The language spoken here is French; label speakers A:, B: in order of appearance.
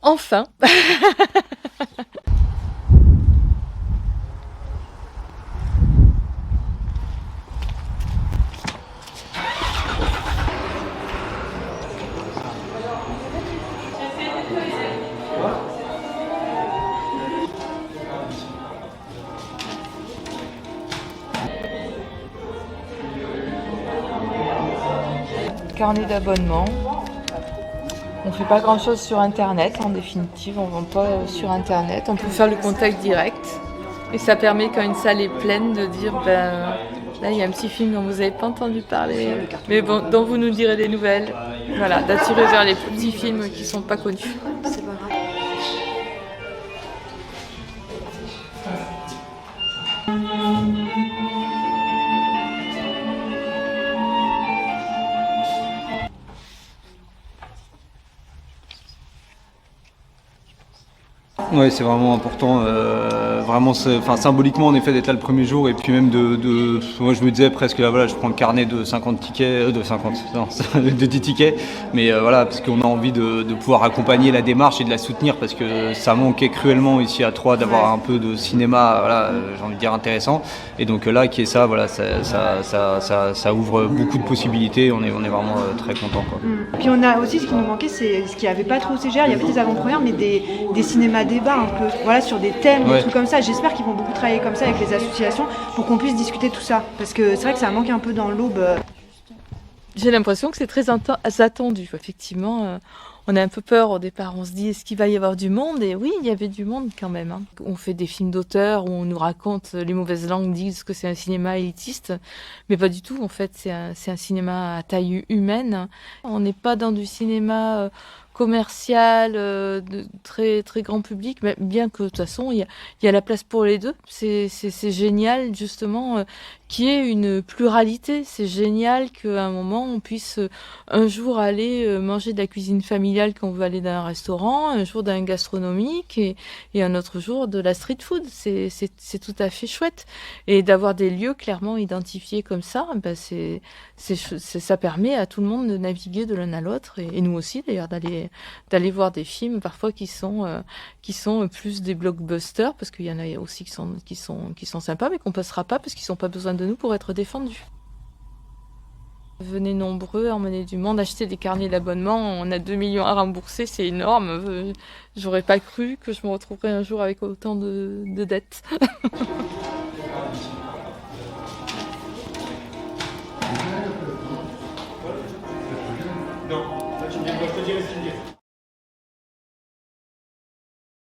A: Enfin. Carnet d'abonnement. On fait pas grand chose sur internet en définitive, on vend pas sur internet, on peut faire le contact direct et ça permet quand une salle est pleine de dire ben là il y a un petit film dont vous n'avez pas entendu parler mais bon, dont vous nous direz des nouvelles, voilà, d'attirer vers les petits films qui sont pas connus.
B: C'est pas grave.
C: Ouais, c'est vraiment important, vraiment, symboliquement en effet d'être là le premier jour et puis même moi je me disais presque là voilà, je prends le carnet de 50 tickets, de 50, non, de 10 tickets, mais voilà, parce qu'on a envie de pouvoir accompagner la démarche et de la soutenir parce que ça manquait cruellement ici à Troyes d'avoir un peu de cinéma, voilà, j'ai envie de dire intéressant, et donc là qui est ça, voilà, ça ouvre beaucoup de possibilités, on est vraiment très contents quoi.
B: Puis on a aussi ce qui nous manquait, c'est ce qu'il n'y avait pas trop au CGR, il y avait des avant-premières, mais des cinémas débats un peu, voilà, sur des thèmes, des trucs comme ça. J'espère qu'ils vont beaucoup travailler comme ça avec les associations pour qu'on puisse discuter tout ça, parce que c'est vrai que ça manque un peu dans l'aube.
A: J'ai l'impression que c'est très attendu, effectivement. On a un peu peur au départ, on se dit est-ce qu'il va y avoir du monde? Et oui, il y avait du monde quand même, hein. On fait des films d'auteur où on nous raconte, les mauvaises langues disent que c'est un cinéma élitiste, mais pas du tout, en fait, c'est un cinéma à taille humaine. On n'est pas dans du cinéma commercial, de très, très grand public, mais bien que de toute façon, il y a la place pour les deux. C'est génial, justement, qu'il y ait une pluralité. C'est génial qu'à un moment, on puisse un jour aller manger de la cuisine familiale quand on veut aller dans un restaurant, un jour d'un gastronomique et un autre jour de la street food. C'est tout à fait chouette. Et d'avoir des lieux clairement identifiés comme ça, ben ça permet à tout le monde de naviguer de l'un à l'autre et nous aussi d'ailleurs d'aller voir des films parfois qui sont plus des blockbusters parce qu'il y en a aussi qui sont sympas mais qu'on passera pas parce qu'ils n'ont pas besoin de nous pour être défendus. Venez nombreux, emmenez du monde, achetez des carnets d'abonnement, on a 2 millions à rembourser, c'est énorme. J'aurais pas cru que je me retrouverais un jour avec autant de dettes.
D: Non.